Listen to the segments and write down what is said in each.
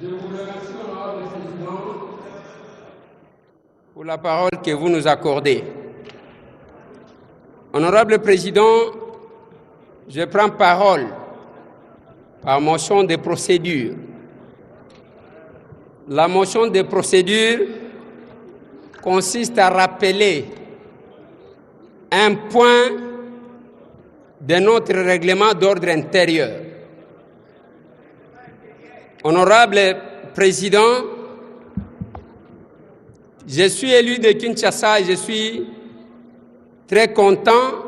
Je vous remercie, honorable président, pour la parole que vous nous accordez. Honorable président, je prends parole par motion de procédure. La motion de procédure consiste à rappeler un point de notre règlement d'ordre intérieur. Honorable président, je suis élu de Kinshasa et je suis très content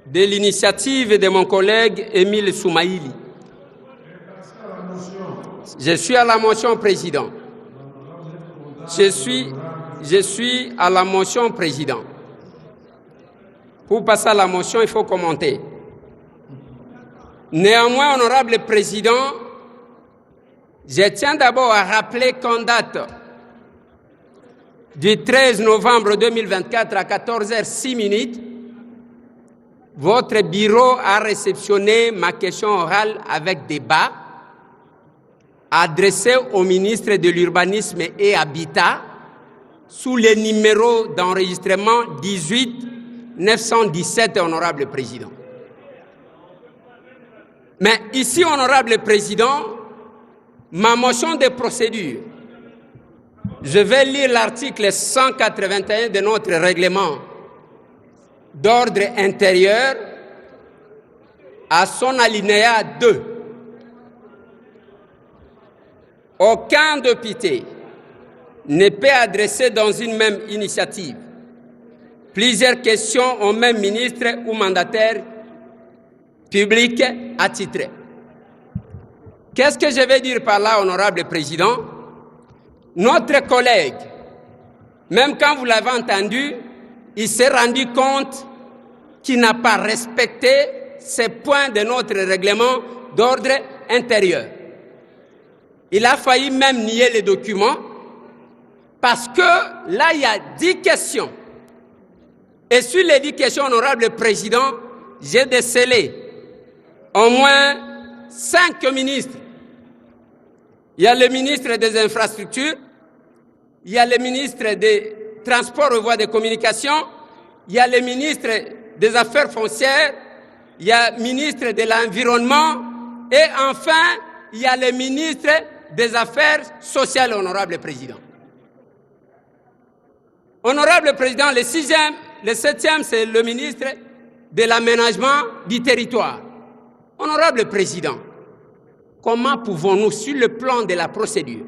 de l'initiative de mon collègue Émile Soumaïli. Je suis à la motion, président. Je suis à la motion, président. Pour passer à la motion, il faut commenter. Néanmoins, honorable président, je tiens d'abord à rappeler qu'en date du 13 novembre 2024 à 14h06, votre bureau a réceptionné ma question orale avec débat adressée au ministre de l'Urbanisme et Habitat sous le numéro d'enregistrement 18-917, honorable président. Mais ici, honorable président, ma motion de procédure, je vais lire l'article 181 de notre règlement d'ordre intérieur à son alinéa 2. Aucun député ne peut adresser dans une même initiative plusieurs questions au même ministre ou mandataire public attitré. Qu'est-ce que je vais dire par là, honorable président? Notre collègue, même quand vous l'avez entendu, il s'est rendu compte qu'il n'a pas respecté ces points de notre règlement d'ordre intérieur. Il a failli même nier les documents parce que là, il y a 10 questions. Et sur les 10 questions, honorable président, j'ai décelé au moins 5 ministres. Il y a le ministre des Infrastructures, il y a le ministre des Transports et Voies de Communication, il y a le ministre des Affaires foncières, il y a le ministre de l'Environnement et enfin, il y a le ministre des Affaires sociales, honorable président. Honorable président, le 7e, c'est le ministre de l'Aménagement du territoire. Honorable président, comment pouvons-nous, sur le plan de la procédure,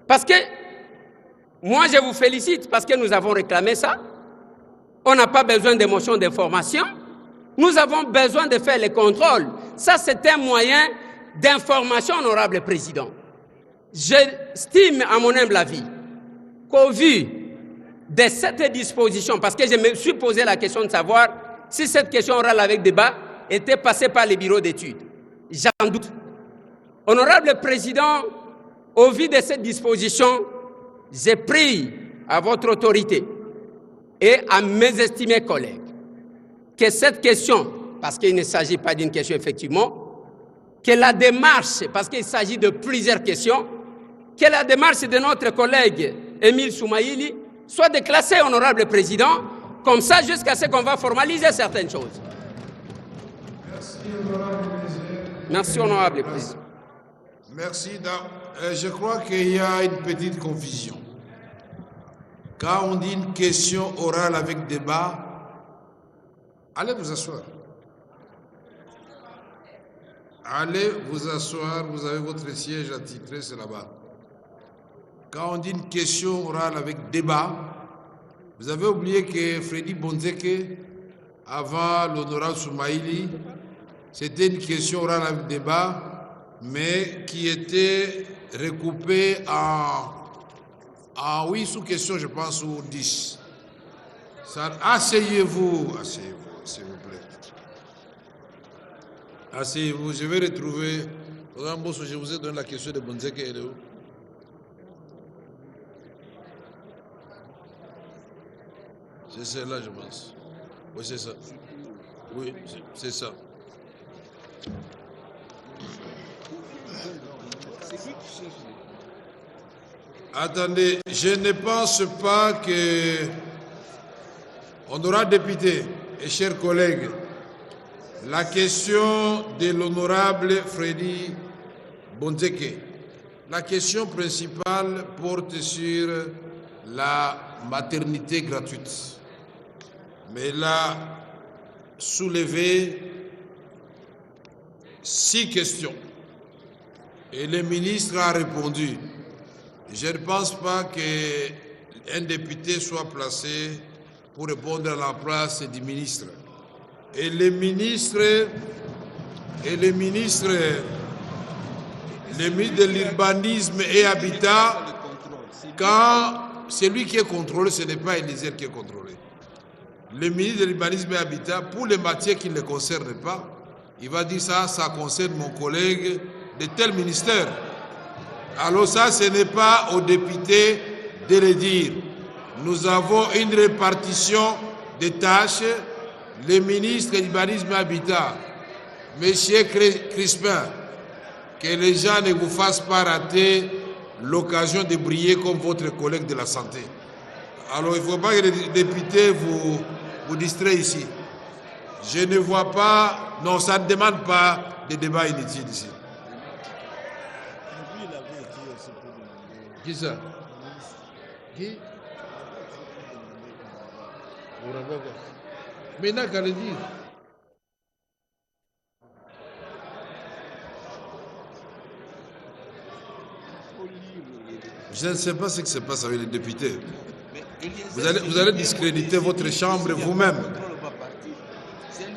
parce que moi je vous félicite parce que nous avons réclamé ça, on n'a pas besoin de motion d'information, nous avons besoin de faire les contrôles. Ça, c'est un moyen d'information, honorable président. J'estime, à mon humble avis, qu'au vu de cette disposition, parce que je me suis posé la question de savoir si cette question orale avec débat était passée par les bureaux d'études. J'en doute. Honorable président, au vu de cette disposition, j'ai pris à votre autorité et à mes estimés collègues que cette question, parce qu'il ne s'agit pas d'une question effectivement, que la démarche, parce qu'il s'agit de plusieurs questions, que la démarche de notre collègue Émile Soumaïli soit déclassée, honorable président, comme ça jusqu'à ce qu'on va formaliser certaines choses. Merci, honorable président. Merci, honorable président. Merci. Je crois qu'il y a une petite confusion. Quand on dit une question orale avec débat, allez vous asseoir. Allez vous asseoir, vous avez votre siège attitré, c'est là-bas. Quand on dit une question orale avec débat, vous avez oublié que Freddy Bonzeke, avant l'honorable Soumaïli, c'était une question orale avec débat, mais qui était recoupée en 8 sous-questions, je pense, ou 10. Asseyez-vous, s'il vous plaît. Asseyez-vous, je vais retrouver. Je vous ai donné la question de Bonzeke, elle est où? C'est celle-là, je pense. Oui, c'est ça. Oui, c'est ça. Attendez, je ne pense pas que, honorables députés et chers collègues, la question de l'honorable Freddy Bonzeke, la question principale porte sur la maternité gratuite. Mais il a soulevé 6 questions et le ministre a répondu. Je ne pense pas qu'un député soit placé pour répondre à la place du ministre. Et le ministre de l'urbanisme et habitat, quand celui qui est contrôlé, ce n'est pas Élisée qui est contrôlé. Le ministre de l'urbanisme et habitat, pour les matières qui ne le concernent pas, il va dire ça concerne mon collègue de tel ministère. Alors ça, ce n'est pas aux députés de le dire. Nous avons une répartition des tâches. Le ministre de l'urbanisme et habitat, M. Crispin, que les gens ne vous fassent pas rater l'occasion de briller comme votre collègue de la santé. Alors il ne faut pas que les députés vous distraient ici. Je ne vois pas, non, ça ne demande pas de débat inutile ici. Qui ça? Qui? Mais n'a qu'à le dire. Je ne sais pas ce qui se passe avec les députés. Vous allez discréditer votre chambre vous-même.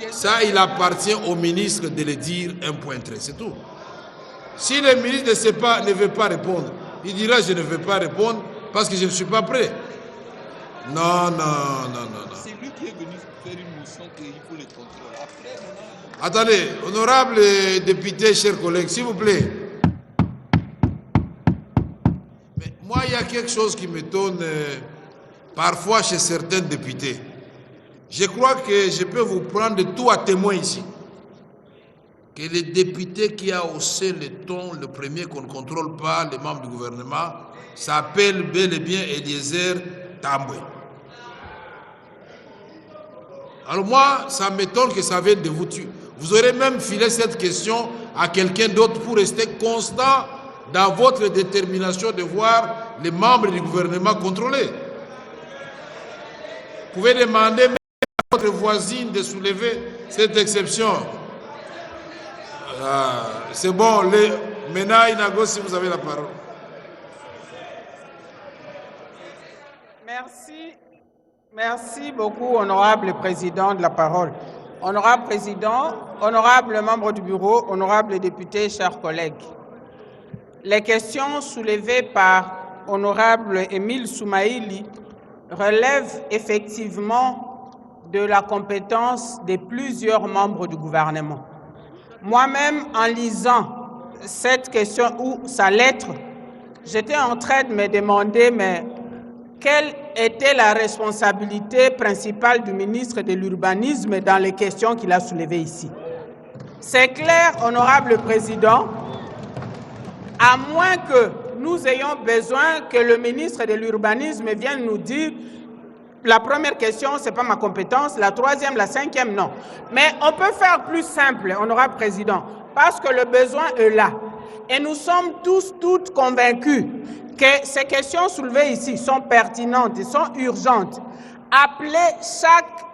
Ça, il appartient au ministre de le dire un point trait, c'est tout. Si le ministre ne veut pas répondre, il dira je ne veux pas répondre parce que je ne suis pas prêt. Non. C'est lui qui est venu faire une motion qu'il faut le contrôle. Après, Attendez, honorables députés, chers collègues, s'il vous plaît. Mais moi, il y a quelque chose qui m'étonne parfois chez certains députés. Je crois que je peux vous prendre tout à témoin ici. Que le député qui a haussé le ton, le premier qu'on ne contrôle pas, les membres du gouvernement, s'appelle bel et bien Eliezer Tambwe. Alors moi, ça m'étonne que ça vienne de vous tuer. Vous aurez même filé cette question à quelqu'un d'autre pour rester constant dans votre détermination de voir les membres du gouvernement contrôlés. Vous pouvez demander même à votre voisine de soulever cette exception. C'est bon, maintenant, Inago, si vous avez la parole. Merci beaucoup, honorable président de la parole. Honorable président, honorable membre du bureau, honorable député, chers collègues. Les questions soulevées par honorable Émile Soumaïli relèvent effectivement de la compétence de plusieurs membres du gouvernement. Moi-même, en lisant cette question ou sa lettre, j'étais en train de me demander, mais quelle était la responsabilité principale du ministre de l'Urbanisme dans les questions qu'il a soulevées ici? C'est clair, honorable président, à moins que nous ayons besoin que le ministre de l'Urbanisme vienne nous dire la première question, ce n'est pas ma compétence, la troisième, la cinquième, non. Mais on peut faire plus simple, honorable président, parce que le besoin est là. Et nous sommes toutes convaincus que ces questions soulevées ici sont pertinentes et sont urgentes. Appelez chaque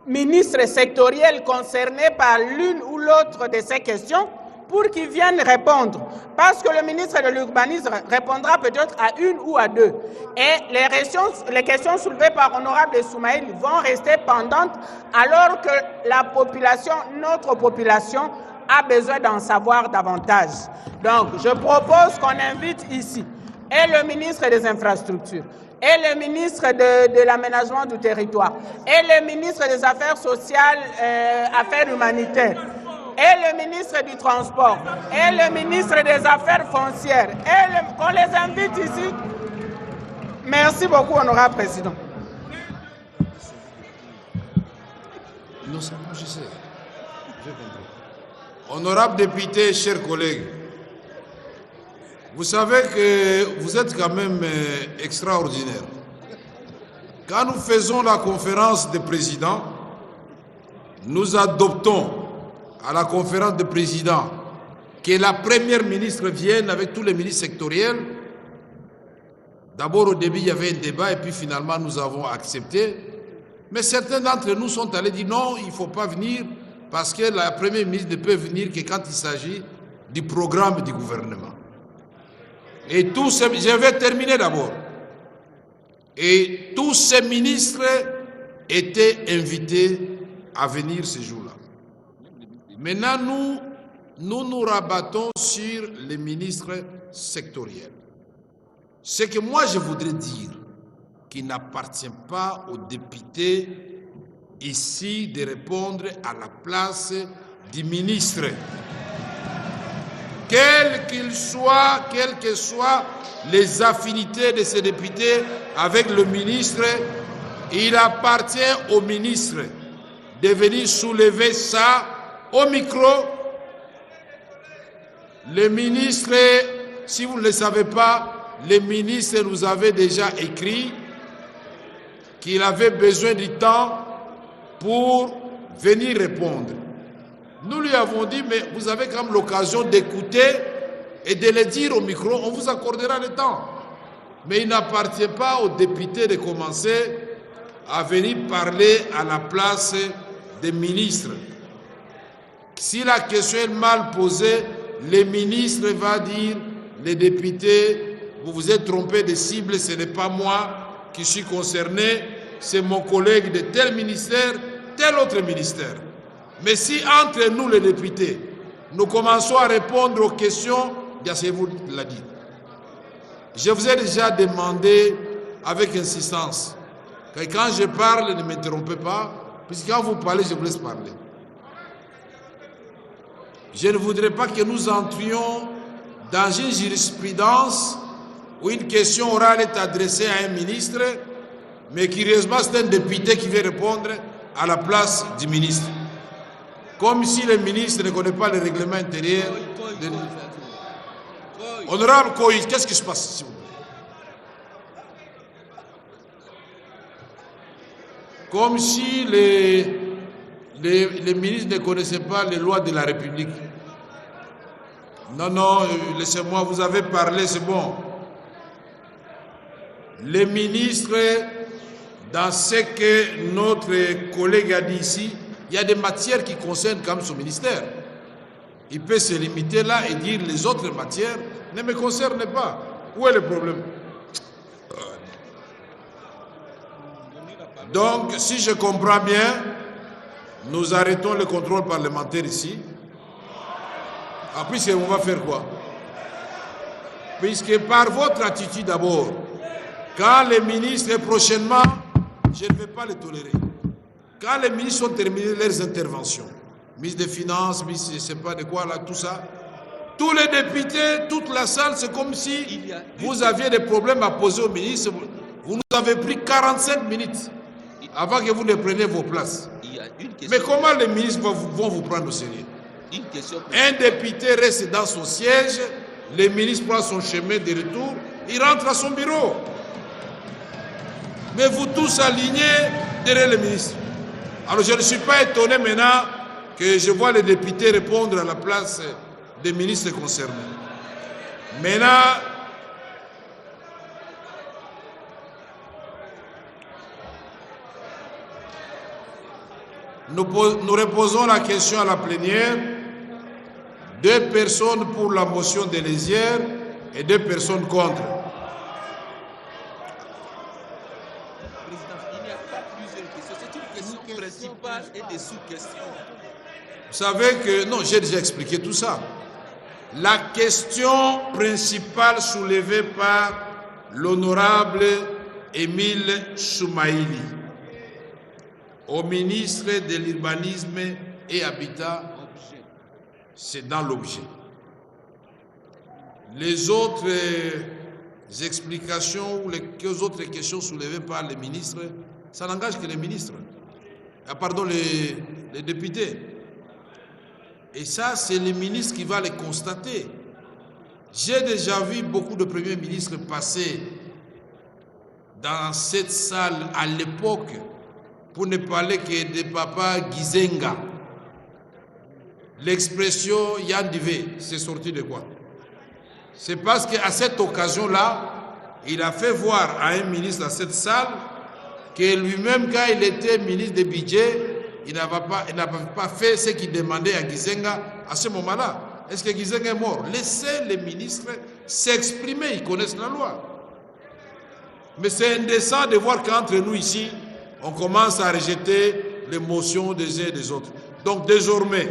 ministre sectoriel concerné par l'une ou l'autre de ces questions pour qu'ils viennent répondre. Parce que le ministre de l'Urbanisme répondra peut-être à une ou à deux. Et les questions soulevées par honorable Soumaïli vont rester pendantes alors que la population, notre population, a besoin d'en savoir davantage. Donc, je propose qu'on invite ici et le ministre des Infrastructures, et le ministre de l'Aménagement du territoire, et le ministre des Affaires sociales, Affaires humanitaires, et le ministre du Transport, et le ministre des Affaires foncières, et qu'on les invite ici. Merci beaucoup, honorable président. Non, ça, je sais. J'ai compris. Honorables députés, chers collègues, Vous savez que vous êtes quand même extraordinaire. Quand nous faisons la conférence des présidents, nous adoptons à la conférence des présidents que la première ministre vienne avec tous les ministres sectoriels. D'abord, au début, il y avait un débat et puis finalement, nous avons accepté. Mais certains d'entre nous sont allés dire non, il ne faut pas venir parce que la première ministre ne peut venir que quand il s'agit du programme du gouvernement. Et tous ces, je vais terminer d'abord. Et tous ces ministres étaient invités à venir ce jour-là. Maintenant, nous rabattons sur les ministres sectoriels. Ce que moi je voudrais dire, qu'il n'appartient pas aux députés ici de répondre à la place du ministre. Quelles que soient les affinités de ces députés avec le ministre, il appartient au ministre de venir soulever ça au micro. Le ministre, si vous ne le savez pas, le ministre nous avait déjà écrit qu'il avait besoin du temps pour venir répondre. Nous lui avons dit, mais vous avez quand même l'occasion d'écouter et de le dire au micro, on vous accordera le temps. Mais il n'appartient pas aux députés de commencer à venir parler à la place des ministres. Si la question est mal posée, le ministre va dire, les députés, vous vous êtes trompé de cible, ce n'est pas moi qui suis concerné, c'est mon collègue de tel ministère, tel autre ministère. Mais si entre nous les députés, nous commençons à répondre aux questions, c'est vous l'a dit. Je vous ai déjà demandé avec insistance que quand je parle, ne m'interrompez pas, puisque quand vous parlez, je vous laisse parler. Je ne voudrais pas que nous entrions dans une jurisprudence où une question orale est adressée à un ministre, mais curieusement, c'est un député qui vient répondre à la place du ministre. Comme si le ministre ne connaît pas le règlement intérieur. Honorable Koï, qu'est-ce qui se passe s'il vous plaît? Comme si les ministres ne connaissaient pas les lois de la République. Non, non, laissez-moi, vous avez parlé, c'est bon. Les ministres, dans ce que notre collègue a dit ici, il y a des matières qui concernent quand même son ministère. Il peut se limiter là et dire les autres matières ne me concernent pas. Où est le problème? Donc, si je comprends bien, nous arrêtons le contrôle parlementaire ici. Après, on va faire quoi? Puisque par votre attitude d'abord, quand les ministres prochainement, je ne vais pas les tolérer. Quand les ministres ont terminé leurs interventions, ministre des Finances, ministre je ne sais pas de quoi, là, tout ça, tous les députés, toute la salle, c'est comme si vous aviez des problèmes à poser au ministre. Vous nous avez pris 45 minutes avant que vous ne preniez vos places. Mais comment les ministres vont vous prendre au sérieux? Un député reste dans son siège, le ministre prend son chemin de retour, il rentre à son bureau. Mais vous tous alignés derrière le ministre. Alors je ne suis pas étonné maintenant que je vois les députés répondre à la place des ministres concernés. Maintenant, nous reposons la question à la plénière. 2 personnes pour la motion de Lézière et 2 personnes contre. Et des sous-questions. Vous savez que, non, j'ai déjà expliqué tout ça. La question principale soulevée par l'honorable Émile Soumaïli au ministre de l'Urbanisme et Habitat, c'est dans l'objet. Les autres explications ou les autres questions soulevées par les ministres, ça n'engage que les ministres. Pardon, les députés. Et ça, c'est le ministre qui va les constater. J'ai déjà vu beaucoup de premiers ministres passer dans cette salle à l'époque, pour ne parler que de Papa Gizenga. L'expression Yann Divé, c'est sorti de quoi? C'est parce qu'à cette occasion-là, il a fait voir à un ministre dans cette salle que lui-même, quand il était ministre des budgets, il n'avait pas fait ce qu'il demandait à Gizenga à ce moment-là. Est-ce que Gizenga est mort? Laissez les ministres s'exprimer, ils connaissent la loi. Mais c'est indécent de voir qu'entre nous ici, on commence à rejeter les motions des uns et des autres. Donc désormais,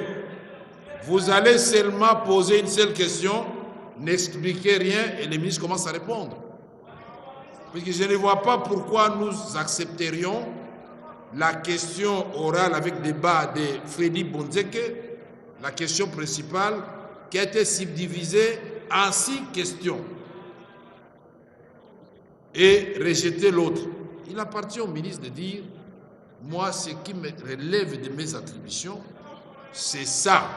vous allez seulement poser une seule question, n'expliquez rien et les ministres commencent à répondre. Parce que je ne vois pas pourquoi nous accepterions la question orale avec débat de Freddy Bonzeke, la question principale, qui a été subdivisée en 6 questions, et rejeter l'autre. Il appartient au ministre de dire, moi, ce qui me relève de mes attributions, c'est ça.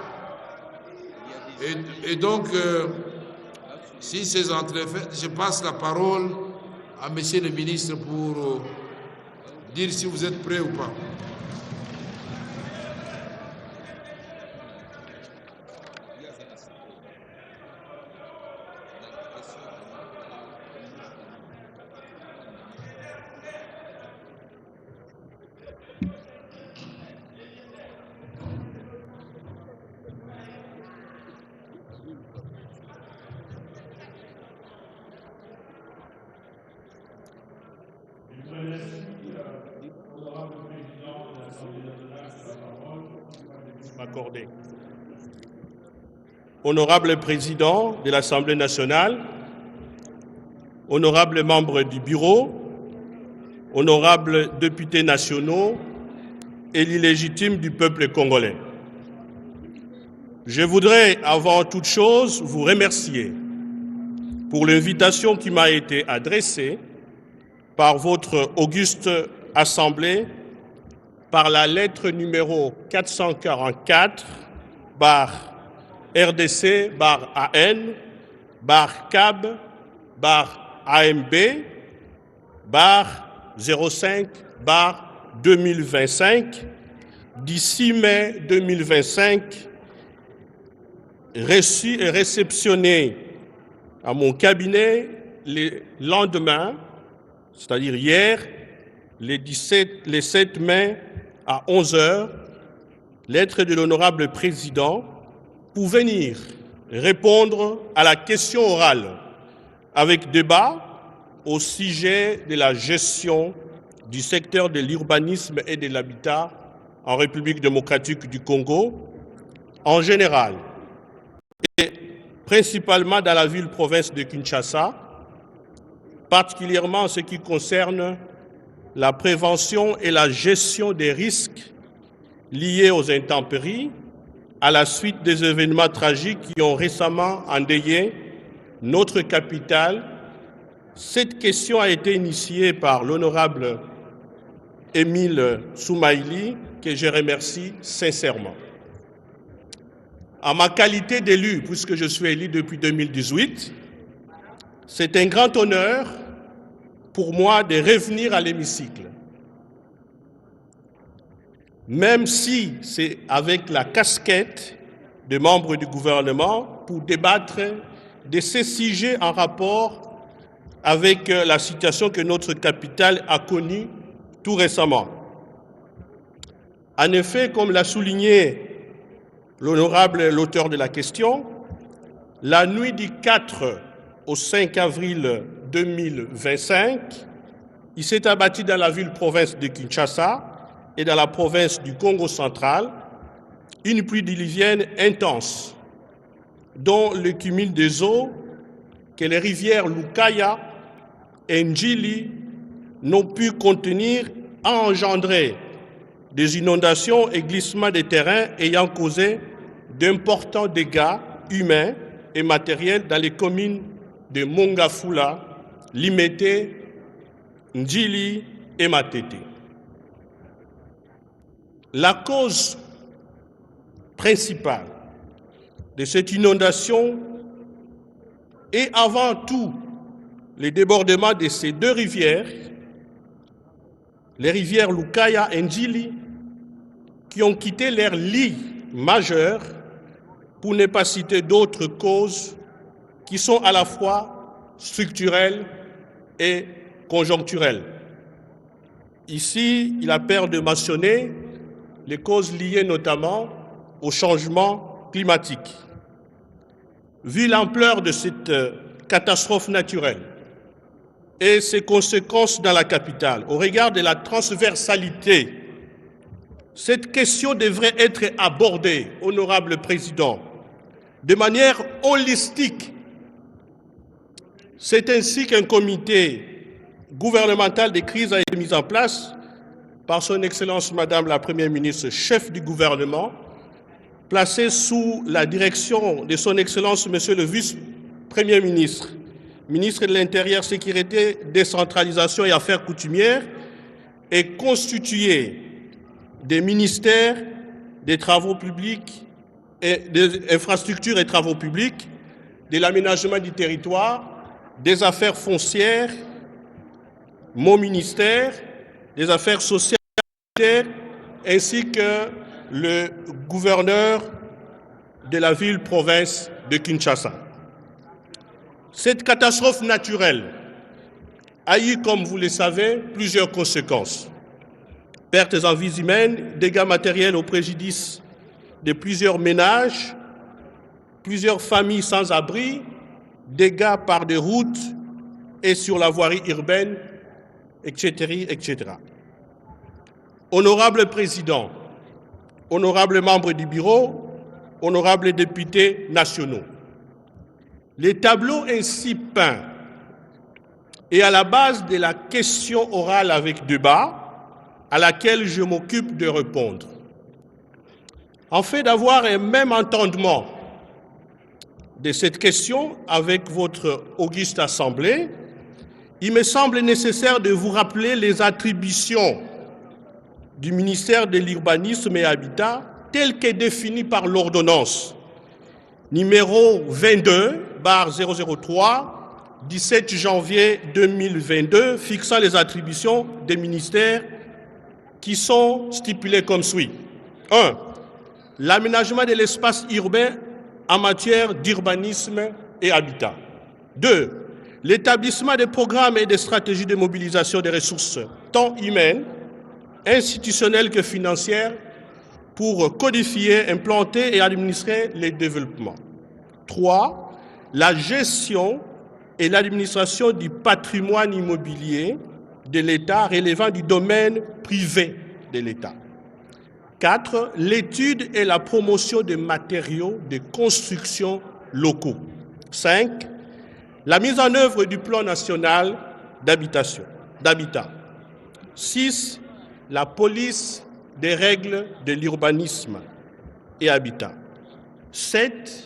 Et donc, si ces entrefaits, je passe la parole à monsieur le ministre pour dire si vous êtes prêt ou pas. Honorable Président de l'Assemblée nationale, honorables membres du Bureau, honorables députés nationaux, élus légitimes du peuple congolais. Je voudrais avant toute chose vous remercier pour l'invitation qui m'a été adressée par votre auguste Assemblée par la lettre numéro 444 RDC/AN /CAB /AMB 05/2025 du 6 mai 2025, reçu et réceptionné à mon cabinet le lendemain, c'est-à-dire hier, le 7 mai à 11 h, lettre de l'honorable président pour venir répondre à la question orale avec débat au sujet de la gestion du secteur de l'urbanisme et de l'habitat en République démocratique du Congo en général et principalement dans la ville-province de Kinshasa, particulièrement en ce qui concerne la prévention et la gestion des risques liés aux intempéries à la suite des événements tragiques qui ont récemment endeuillé notre capitale. Cette question a été initiée par l'honorable Émile Soumaïli, que je remercie sincèrement. En ma qualité d'élu, puisque je suis élu depuis 2018, c'est un grand honneur pour moi de revenir à l'hémicycle. Même si c'est avec la casquette de membres du gouvernement pour débattre de ces sujets en rapport avec la situation que notre capitale a connue tout récemment. En effet, comme l'a souligné l'auteur de la question, la nuit du 4 au 5 avril 2025, il s'est abattu dans la ville-province de Kinshasa et dans la province du Congo central une pluie diluvienne intense, dont le cumul des eaux que les rivières Lukaya et Njili n'ont pu contenir a engendré des inondations et glissements de terrain ayant causé d'importants dégâts humains et matériels dans les communes de Mongafula, Limete, Njili et Matete. La cause principale de cette inondation et avant tout les débordements de ces deux rivières, les rivières Lukaya et Njili, qui ont quitté leur lit majeur, pour ne pas citer d'autres causes qui sont à la fois structurelles et conjoncturelles. Ici, il a peur de mentionner les causes liées notamment au changement climatique. Vu l'ampleur de cette catastrophe naturelle et ses conséquences dans la capitale, au regard de la transversalité, cette question devrait être abordée, honorable Président, de manière holistique. C'est ainsi qu'un comité gouvernemental de crise a été mis en place par son Excellence Madame la Première ministre, chef du gouvernement, placé sous la direction de son Excellence Monsieur le Vice-Premier ministre, ministre de l'Intérieur, Sécurité, Décentralisation et Affaires coutumières, et constitué des ministères des Travaux publics et des infrastructures et travaux publics, de l'aménagement du territoire, des affaires foncières, mon ministère, des affaires sociales, ainsi que le gouverneur de la ville-province de Kinshasa. Cette catastrophe naturelle a eu, comme vous le savez, plusieurs conséquences. Pertes en vies humaines, dégâts matériels au préjudice de plusieurs ménages, plusieurs familles sans abri, dégâts par des routes et sur la voirie urbaine, etc., etc. Honorable Président, honorables membres du Bureau, honorables députés nationaux, les tableaux ainsi peints est à la base de la question orale avec débat à laquelle je m'occupe de répondre. En fait d'avoir un même entendement de cette question avec votre auguste Assemblée, il me semble nécessaire de vous rappeler les attributions du ministère de l'Urbanisme et Habitat telles que définies par l'ordonnance numéro 22/003 17 janvier 2022 fixant les attributions des ministères qui sont stipulées comme suit. 1. L'aménagement de l'espace urbain en matière d'urbanisme et habitat. 2. L'établissement des programmes et des stratégies de mobilisation des ressources tant humaines, institutionnelles que financières pour codifier, implanter et administrer les développements. 3. La gestion et l'administration du patrimoine immobilier de l'État relevant du domaine privé de l'État. 4. L'étude et la promotion des matériaux de construction locaux. 5. La mise en œuvre du plan national d'habitat. 6. La police des règles de l'urbanisme et habitat. 7.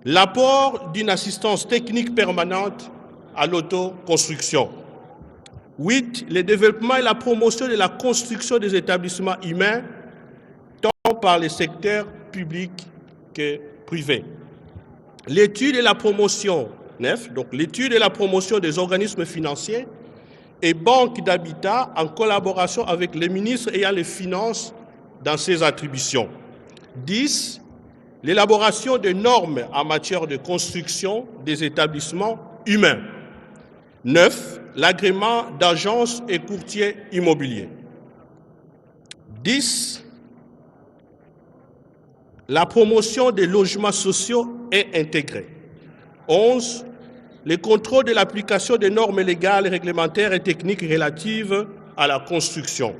L'apport d'une assistance technique permanente à l'autoconstruction. 8. Le développement et la promotion de la construction des établissements humains, tant par les secteurs publics que privés. L'étude et la promotion, 9. Donc l'étude et la promotion des organismes financiers et banques d'habitat en collaboration avec les ministres ayant les finances dans ses attributions. 10. L'élaboration de normes en matière de construction des établissements humains. 9. L'agrément d'agences et courtiers immobiliers. 10. La promotion des logements sociaux et intégrés. 11. Le contrôle de l'application des normes légales, réglementaires et techniques relatives à la construction.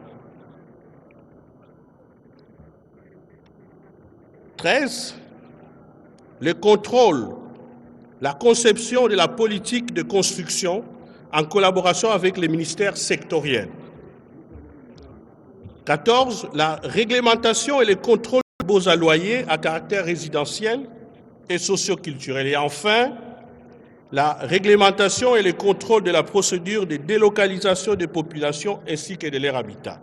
13. Le contrôle, la conception de la politique de construction en collaboration avec les ministères sectoriels. 14. La réglementation et le contrôle des baux à loyer à caractère résidentiel et socio-culturel. Et enfin, la réglementation et le contrôle de la procédure de délocalisation des populations ainsi que de leur habitat.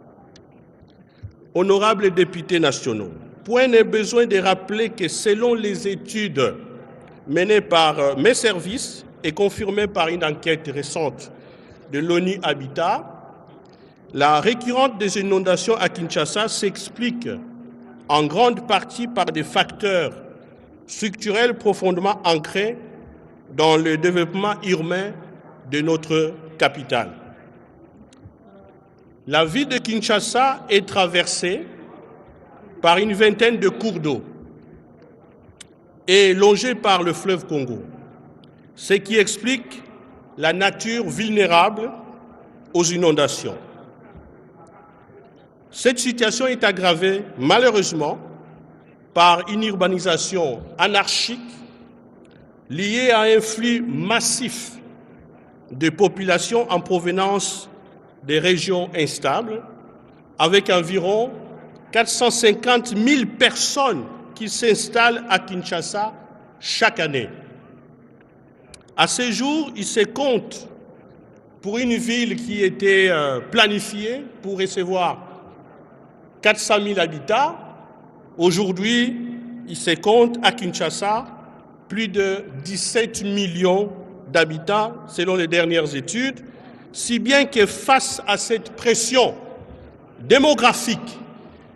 Honorables députés nationaux, point n'est besoin de rappeler que selon les études menée par mes services et confirmée par une enquête récente de l'ONU Habitat, la récurrence des inondations à Kinshasa s'explique en grande partie par des facteurs structurels profondément ancrés dans le développement urbain de notre capitale. La ville de Kinshasa est traversée par une vingtaine de cours d'eau et longée par le fleuve Congo, ce qui explique la nature vulnérable aux inondations. Cette situation est aggravée, malheureusement, par une urbanisation anarchique liée à un flux massif de populations en provenance des régions instables, avec environ 450 000 personnes qui s'installent à Kinshasa chaque année. À ce jour, il se compte pour une ville qui était planifiée pour recevoir 400 000 habitants. Aujourd'hui, il se compte à Kinshasa plus de 17 millions d'habitants selon les dernières études, si bien que face à cette pression démographique,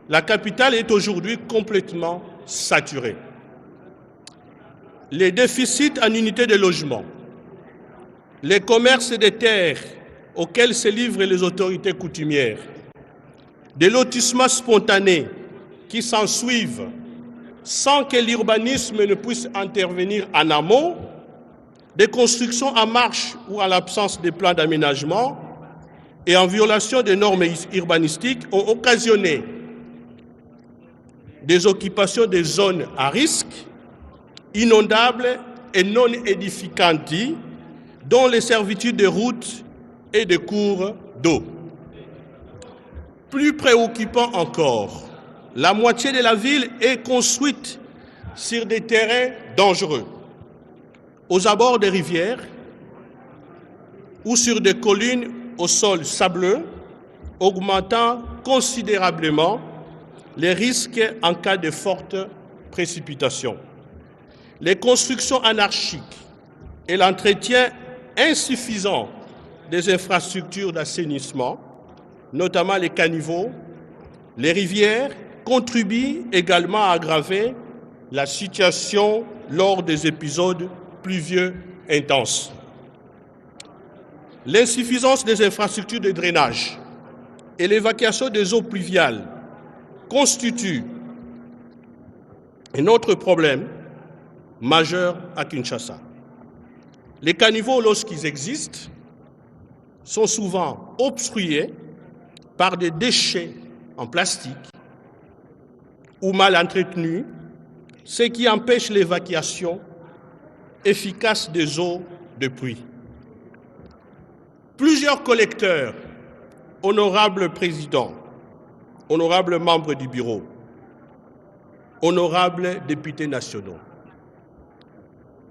la capitale est aujourd'hui complètement saturée. Les déficits en unités de logement, les commerces des terres auxquels se livrent les autorités coutumières, des lotissements spontanés qui s'ensuivent sans que l'urbanisme ne puisse intervenir en amont, des constructions en marche ou à l'absence de plans d'aménagement et en violation des normes urbanistiques ont occasionné des occupations de zones à risque, inondables et non édificantes, dont les servitudes de routes et de cours d'eau. Plus préoccupant encore, la moitié de la ville est construite sur des terrains dangereux, aux abords des rivières ou sur des collines au sol sableux, augmentant considérablement les risques en cas de fortes précipitations. Les constructions anarchiques et l'entretien insuffisant des infrastructures d'assainissement, notamment les caniveaux, les rivières, contribuent également à aggraver la situation lors des épisodes pluvieux intenses. L'insuffisance des infrastructures de drainage et l'évacuation des eaux pluviales constituent un autre problème majeur à Kinshasa. Les caniveaux, lorsqu'ils existent, sont souvent obstrués par des déchets en plastique ou mal entretenus, ce qui empêche l'évacuation efficace des eaux de pluie. Plusieurs collecteurs, honorables présidents, honorables membres du bureau, honorables députés nationaux,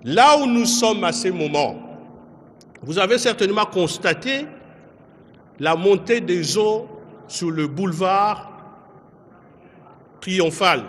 là où nous sommes à ce moment, vous avez certainement constaté la montée des eaux sur le boulevard Triomphal